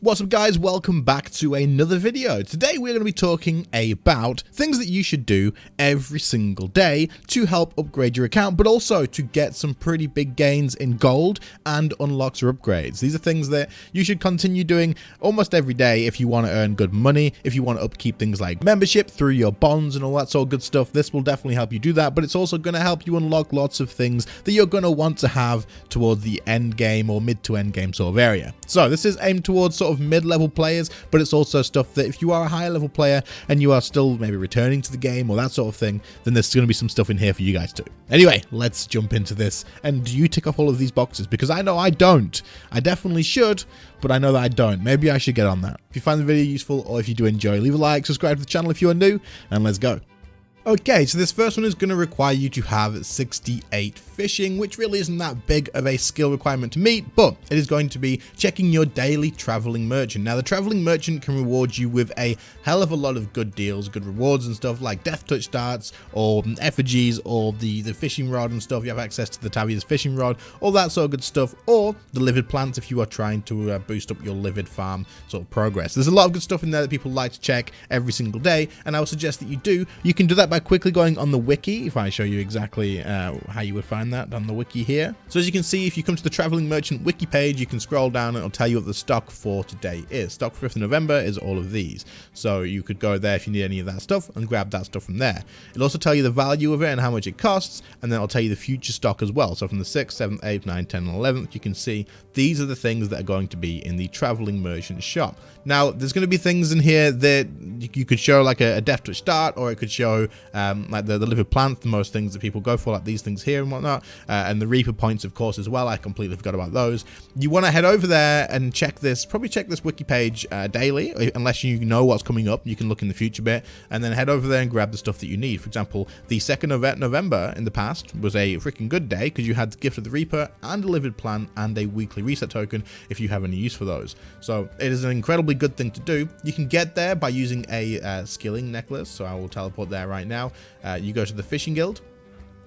What's up guys, welcome back to another video. Today we're going to be talking about things that you should do every single day to help upgrade your account, but also to get some pretty big gains in gold and unlocks or upgrades. These are things that you should continue doing almost every day if you want to earn good money, if you want to upkeep things like membership through your bonds and all that sort of good stuff. This will definitely help you do that, but it's also going to help you unlock lots of things that you're going to want to have towards the end game or mid to end game sort of area. So this is aimed towards sort of mid-level players, but it's also stuff that if you are a higher level player and you are still maybe returning to the game or that sort of thing, then there's going to be some stuff in here for you guys too. Anyway, let's jump into this. And do you tick off all of these boxes? Because I know I don't. I definitely should, but I know that I don't. Maybe I should get on that. If you find the video useful or if you do enjoy, leave a like, subscribe to the channel if you are new, and let's go. Okay, so this first one is going to require you to have 68 fishing, which really isn't that big of a skill requirement to meet, but it is going to be checking your daily traveling merchant. Now, the traveling merchant can reward you with a hell of a lot of good deals, good rewards and stuff like death touch darts or effigies or the fishing rod and stuff. You have access to the Tavia's fishing rod, all that sort of good stuff, or the livid plants if you are trying to boost up your livid farm sort of progress. There's a lot of good stuff in there that people like to check every single day, and I would suggest that you do. You can do that by quickly going on the wiki, if I show you exactly how you would find that on the wiki here. So as you can see, if you come to the traveling merchant wiki page, you can scroll down and it'll tell you what the stock for today is. Stock for 5th of November is all of these. So you could go there if you need any of that stuff and grab that stuff from there. It'll also tell you the value of it and how much it costs, and then it'll tell you the future stock as well. So from the 6th, 7th, 8th, 9th, 10th, and 11th, you can see these are the things that are going to be in the traveling merchant shop. Now, there's going to be things in here that you could show like a death touch dart, or it could show like the livid plant, the most things that people go for, like these things here and whatnot, and the reaper points of course as well. I completely forgot about those. You want to head over there and check this, probably check this wiki page daily, unless you know what's coming up. You can look in the future bit and then head over there and grab the stuff that you need. For example, the 2nd of November in the past was a freaking good day because you had the gift of the reaper and a livid plant and a weekly reset token if you have any use for those. So it is an incredibly good thing to do. You can get there by using a skilling necklace, so I will teleport there right now. You go to the fishing guild.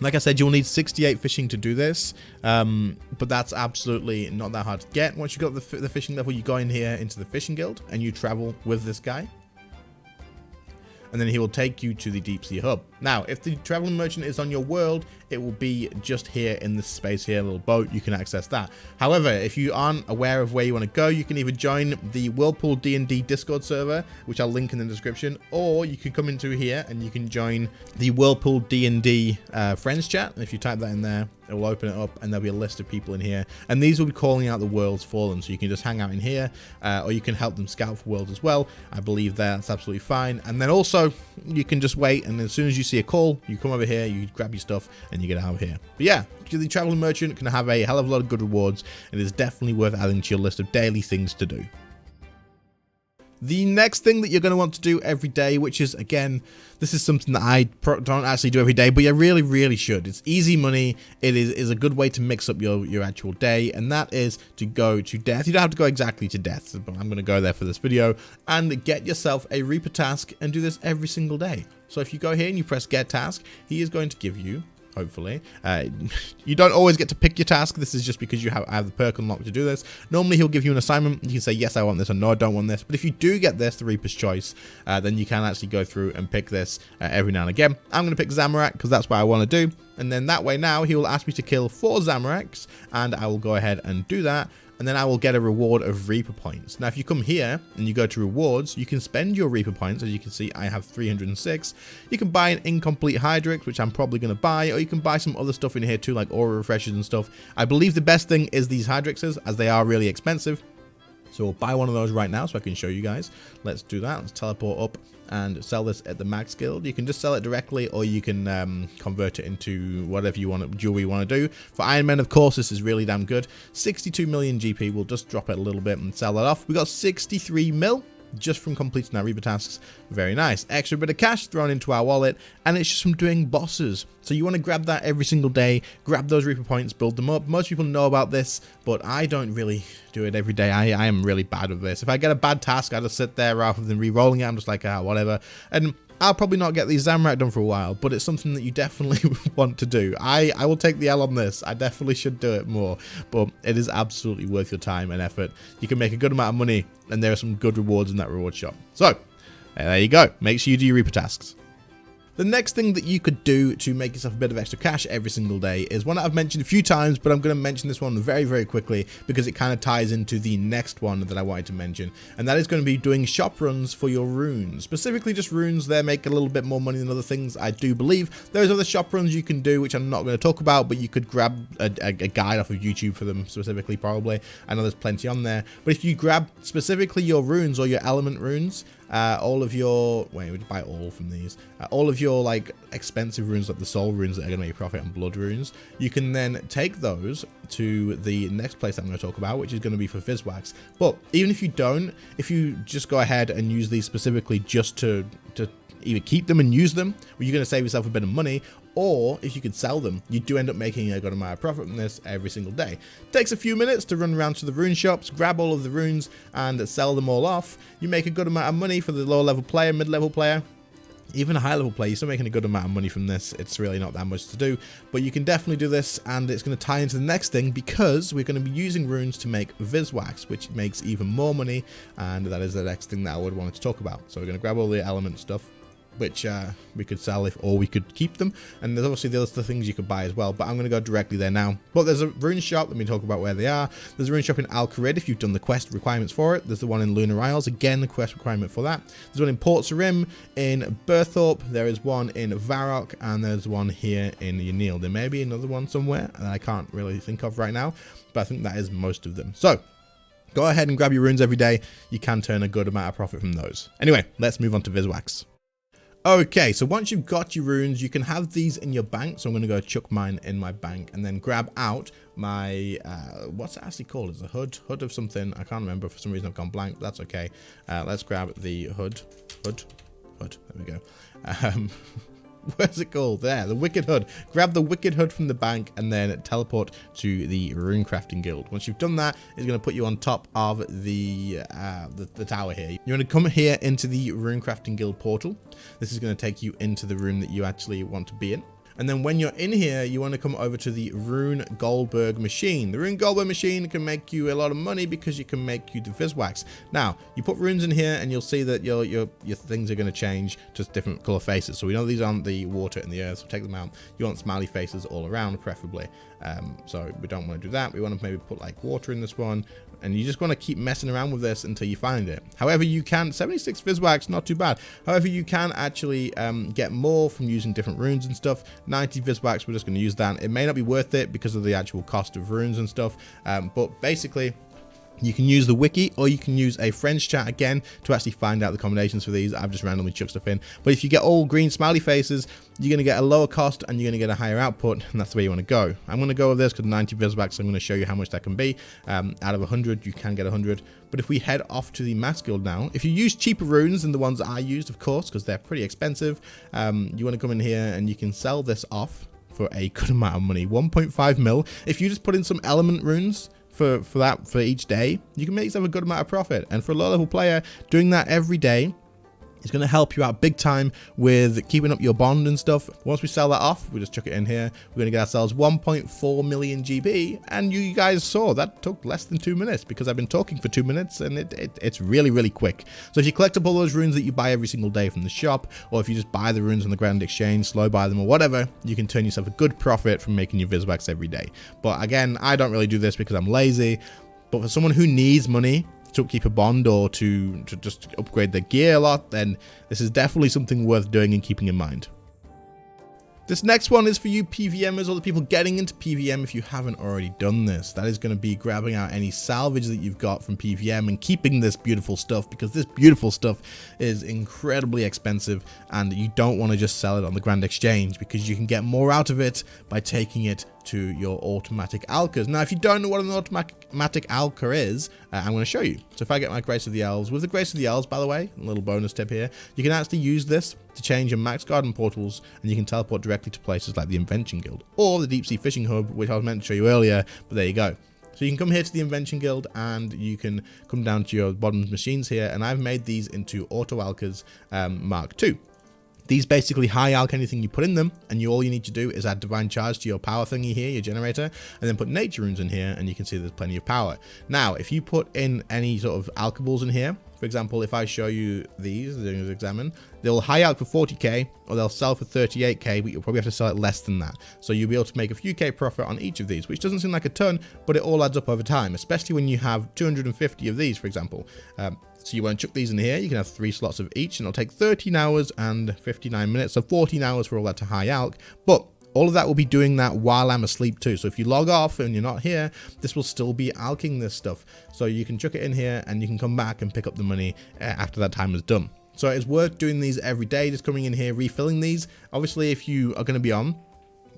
Like I said, you'll need 68 fishing to do this, but that's absolutely not that hard to get. Once you've got the fishing level, you go in here into the fishing guild and you travel with this guy, and then he will take you to the deep sea hub. Now, if the traveling merchant is on your world, it will be just here in this space here, a little boat. You can access that. However, if you aren't aware of where you want to go, you can either join the Whirlpool D&D Discord server, which I'll link in the description, or you can come into here and you can join the Whirlpool D&D friends chat. And if you type that in there, it will open it up and there'll be a list of people in here, and these will be calling out the worlds for them. So you can just hang out in here, or you can help them scout for worlds as well. I believe that's absolutely fine. And then also you can just wait, and as soon as you see a call, you come over here, you grab your stuff and you get out of here. But yeah, the traveling merchant can have a hell of a lot of good rewards. It is definitely worth adding to your list of daily things to do. The next thing that you're going to want to do every day, which is, again, this is something that I don't actually do every day, but you really should. It's easy money. It is a good way to mix up your actual day, and that is to go to death. You don't have to go exactly to death, but I'm going to go there for this video, and get yourself a reaper task and do this every single day. So if you go here and you press get task, he is going to give you, hopefully. You don't always get to pick your task. This is just because you have the perk unlocked to do this. Normally he'll give you an assignment. You can say yes, I want this, or no, I don't want this. But if you do get this, the Reaper's Choice, then you can actually go through and pick this every now and again. I'm going to pick Zamorak because that's what I want to do, and then that way now he will ask me to kill 4 Zamoraks, and I will go ahead and do that. And then I will get a reward of Reaper points. Now, if you come here and you go to rewards, you can spend your Reaper points. As you can see, I have 306. You can buy an incomplete Hydrix, which I'm probably going to buy, or you can buy some other stuff in here too, like aura refreshers and stuff. I believe the best thing is these Hydrixes, as they are really expensive. So we'll buy one of those right now so I can show you guys. Let's do that. Let's teleport up and sell this at the Max Guild. You can just sell it directly, or you can convert it into whatever you want, jewelry you want to do. For Iron Men, of course, this is really damn good. 62 million GP. We'll just drop it a little bit and sell that off. We got 63 mil just from completing our Reaper tasks. Very nice. Extra bit of cash thrown into our wallet, and it's just from doing bosses. So you want to grab that every single day, grab those Reaper points, build them up. Most people know about this, but I don't really do it every day. I am really bad with this. If I get a bad task, I just sit there rather than re-rolling it. I'm just like, whatever. And I'll probably not get the Zamrak done for a while, but it's something that you definitely want to do. I will take the L on this. I definitely should do it more, but it is absolutely worth your time and effort. You can make a good amount of money, and there are some good rewards in that reward shop. So, there you go. Make sure you do your Reaper tasks. The next thing that you could do to make yourself a bit of extra cash every single day is one that I've mentioned a few times, but I'm going to mention this one very, very quickly because it kind of ties into the next one that I wanted to mention. And that is going to be doing shop runs for your runes. Specifically just runes, they make a little bit more money than other things, I do believe. There's other shop runs you can do, which I'm not going to talk about, but you could grab a guide off of YouTube for them specifically, probably. I know there's plenty on there. But if you grab specifically your runes or your element runes, all of your, wait, we buy all from these, all of your like expensive runes, like the soul runes that are going to make you profit, and blood runes, you can then take those to the next place I'm going to talk about, which is going to be for Vis Wax. But even if you don't, if you just go ahead and use these specifically just to either keep them and use them, well, you're going to save yourself a bit of money, or if you could sell them, you do end up making a good amount of profit from this every single day. It takes a few minutes to run around to the rune shops, grab all of the runes and sell them all off. You make a good amount of money for the lower level player, mid-level player, even a high level player. You're still making a good amount of money from this. It's really not that much to do, but you can definitely do this, and it's going to tie into the next thing because we're going to be using runes to make Vis Wax, which makes even more money, and that is the next thing that I would want to talk about. So we're going to grab all the element stuff, which we could sell or we could keep them, and there's obviously the other things you could buy as well, but I'm going to go directly there now. But there's a rune shop, let me talk about where they are. There's a rune shop in Alcher if you've done the quest requirements for it. There's the one in Lunar Isles, again the quest requirement for that. There's one in Port Sarim, in Berthorpe, there is one in Varrock, and there's one here in Yanil. There may be another one somewhere that I can't really think of right now, but I think that is most of them. So go ahead and grab your runes every day. You can turn a good amount of profit from those. Anyway, let's move on to Vis Wax. Okay, so once you've got your runes, you can have these in your bank. So I'm going to go chuck mine in my bank and then grab out my, what's it actually called? It's a hood of something. I can't remember. For some reason I've gone blank. That's okay. Let's grab the hood. There we go. Where's it called? There, the Wicked Hood. Grab the Wicked Hood from the bank and then teleport to the Rune Crafting Guild. Once you've done that, it's going to put you on top of the tower here. You're going to come here into the Rune Crafting Guild portal. This is going to take you into the room that you actually want to be in. And then when you're in here, you want to come over to the Rune Goldberg machine. The Rune Goldberg machine can make you a lot of money because you can make you the Vis Wax. Now, you put runes in here and you'll see that your things are going to change to different color faces. So we know these aren't the water and the earth, so take them out. You want smiley faces all around, preferably. So we don't want to do that. We want to maybe put like water in this one. And you just want to keep messing around with this until you find it. However, you can, 76 Vis Wax, not too bad. However, you can actually get more from using different runes and stuff. 90 Vis Wax, we're just going to use that. It may not be worth it because of the actual cost of runes and stuff. But basically, you can use the wiki, or you can use a friends chat again to actually find out the combinations for these. I've just randomly chucked stuff in. But if you get all green smiley faces, you're going to get a lower cost and you're going to get a higher output, and that's the way you want to go. I'm going to go with this because 90 Vis Wax, so I'm going to show you how much that can be. Out of 100, you can get 100. But if we head off to the Mass Guild now, if you use cheaper runes than the ones that I used, of course, because they're pretty expensive, you want to come in here and you can sell this off for a good amount of money, 1.5 mil. If you just put in some element runes, for each day, you can make yourself a good amount of profit. And for a low level player, doing that every day is going to help you out big time with keeping up your bond and stuff. Once we sell that off, we just chuck it in here. We're going to get ourselves 1.4 million GB. And you guys saw that took less than 2 minutes because I've been talking for 2 minutes, and it's really, really quick. So if you collect up all those runes that you buy every single day from the shop, or if you just buy the runes on the Grand Exchange, slow buy them or whatever, you can turn yourself a good profit from making your Vis Wax every day. But again, I don't really do this because I'm lazy. But for someone who needs money to keep a bond or to just upgrade their gear a lot, then this is definitely something worth doing and keeping in mind. This next one is for you PVMers or the people getting into PVM if you haven't already done this. That is going to be grabbing out any salvage that you've got from PVM and keeping this beautiful stuff, because this beautiful stuff is incredibly expensive and you don't want to just sell it on the Grand Exchange, because you can get more out of it by taking it to your automatic Alchers. Now, if you don't know what an automatic Alcher is, I'm going to show you. So if I get my Grace of the Elves, with the Grace of the Elves, by the way, a little bonus tip here, you can actually use this to change your max garden portals, and you can teleport directly to places like the Invention Guild or the Deep Sea Fishing Hub, which I was meant to show you earlier, but there you go. So you can come here to the Invention Guild and you can come down to your bottom machines here, and I've made these into Auto Alchers Mark II. These basically high alch anything you put in them, and all you need to do is add divine charge to your power thingy here, your generator, and then put nature runes in here, and you can see there's plenty of power. Now, if you put in any sort of alchables in here, for example, if I show you these, examine, they'll high out for 40k, or they'll sell for 38k, but you'll probably have to sell it less than that. So you'll be able to make a few K profit on each of these, which doesn't seem like a ton, but it all adds up over time, especially when you have 250 of these, for example. So you want to chuck these in here, you can have 3 slots of each, and it'll take 13 hours and 59 minutes, so 14 hours for all that to high alch, but all of that will be doing that while I'm asleep too. So if you log off and you're not here, this will still be alching this stuff. So you can chuck it in here and you can come back and pick up the money after that time is done. So it's worth doing these every day, just coming in here, refilling these. Obviously, if you are going to be on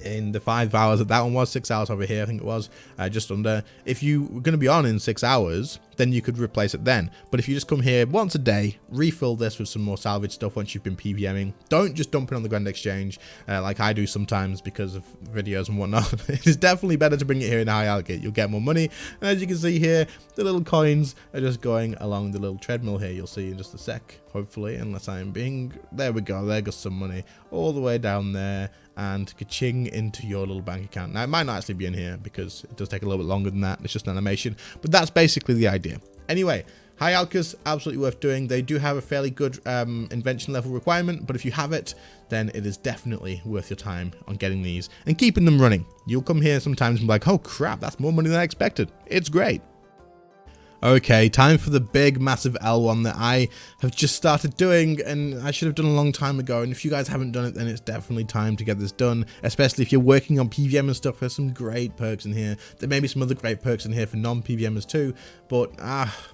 in the 5 hours that one was, 6 hours over here, I think it was, just under. If you were going to be on in 6 hours, then you could replace it then. But if you just come here once a day, refill this with some more salvage stuff once you've been PVMing. Don't just dump it on the Grand Exchange like I do sometimes because of videos and whatnot. It is definitely better to bring it here in high alch. You'll get more money. And as you can see here, the little coins are just going along the little treadmill here. You'll see in just a sec, hopefully, unless I am being... There we go. There goes some money all the way down there and ka-ching into your little bank account. Now, it might not actually be in here because it does take a little bit longer than that. It's just an animation. But that's basically the idea. Anyway, high alchers, absolutely worth doing. They do have a fairly good invention level requirement, but if you have it, then it is definitely worth your time on getting these and keeping them running. You'll come here sometimes and be like, oh crap, that's more money than I expected. It's great. Okay, time for the big, massive L1 that I have just started doing, and I should have done a long time ago. And if you guys haven't done it, then it's definitely time to get this done, especially if you're working on PVM and stuff. There's some great perks in here. There may be some other great perks in here for non-PVMers too, but,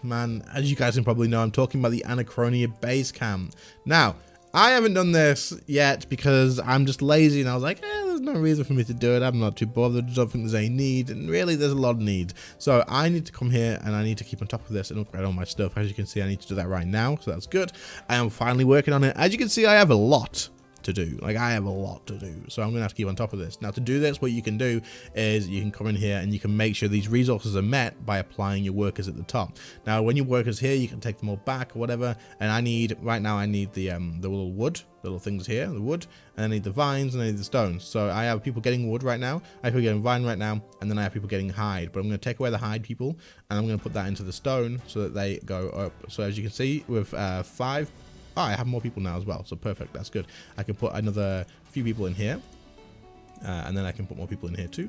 man, as you guys can probably know, I'm talking about the Anachronia base camp. Now, I haven't done this yet because I'm just lazy, and I was like, there's no reason for me to do it. I'm not too bothered. I don't think there's any need, and really there's a lot of need. So I need to come here and I need to keep on top of this and upgrade all my stuff. As you can see, I need to do that right now, so that's good. I am finally working on it. As you can see, I have a lot to do. Like, I have a lot to do, so I'm gonna have to keep on top of this. Now, to do this, what you can do is you can come in here and you can make sure these resources are met by applying your workers at the top. Now, when your workers here, you can take them all back or whatever, and I need right now, I need the little wood, little things here, the wood, and I need the vines and I need the stones. So I have people getting wood right now, I have people getting vine right now, and then I have people getting hide. But I'm going to take away the hide people and I'm going to put that into the stone so that they go up. So as you can see, with 5, I have more people now as well, so perfect, that's good. I can put another few people in here, and then I can put more people in here too.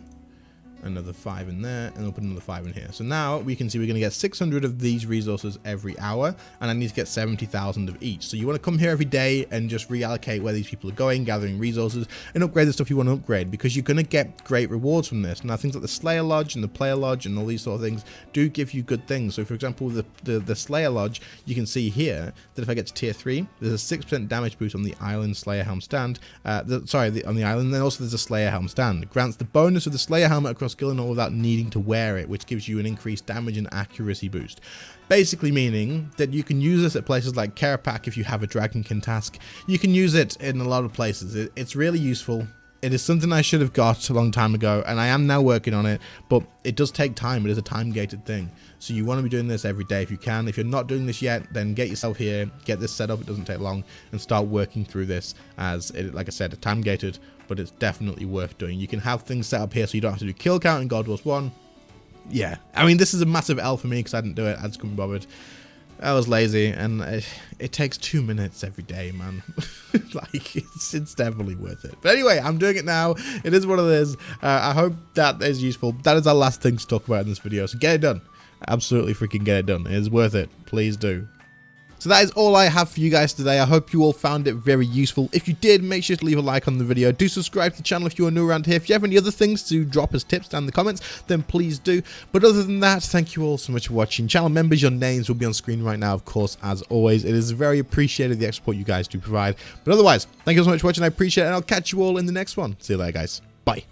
Another 5 in there, and I'll put another 5 in here. So now we can see we're going to get 600 of these resources every hour, and I need to get 70,000 of each. So you want to come here every day and just reallocate where these people are going, gathering resources, and upgrade the stuff you want to upgrade, because you're going to get great rewards from this. Now, things like the Slayer Lodge and the Player Lodge and all these sort of things do give you good things. So for example, the Slayer Lodge, you can see here that if I get to tier 3, there's a 6% damage boost on the Island Slayer Helm stand. On the island, then also there's a Slayer Helm stand. It grants the bonus of the Slayer helmet across skill and all without needing to wear it, which gives you an increased damage and accuracy boost. Basically meaning that you can use this at places like Karapak if you have a Dragonkin task. You can use it in a lot of places. It's really useful. It is something I should have got a long time ago, and I am now working on it, but it does take time. It is a time-gated thing. So you want to be doing this every day if you can. If you're not doing this yet, then get yourself here, get this set up, it doesn't take long, and start working through this as, like I said, time-gated, but it's definitely worth doing. You can have things set up here so you don't have to do kill count in God Wars 1. Yeah, I mean, this is a massive L for me because I didn't do it. I just couldn't be bothered. I was lazy, and it takes 2 minutes every day, man. Like, it's definitely worth it. But anyway, I'm doing it now. It is what it is. I hope that is useful. That is our last thing to talk about in this video, so get it done. Absolutely freaking get it done. It is worth it. Please do. So that is all I have for you guys today. I hope you all found it very useful. If you did, make sure to leave a like on the video. Do subscribe to the channel if you are new around here. If you have any other things to drop as tips down in the comments, then please do. But other than that, thank you all so much for watching. Channel members, your names will be on screen right now, of course, as always. It is very appreciated, the support you guys do provide. But otherwise, thank you so much for watching. I appreciate it, and I'll catch you all in the next one. See you later, guys. Bye.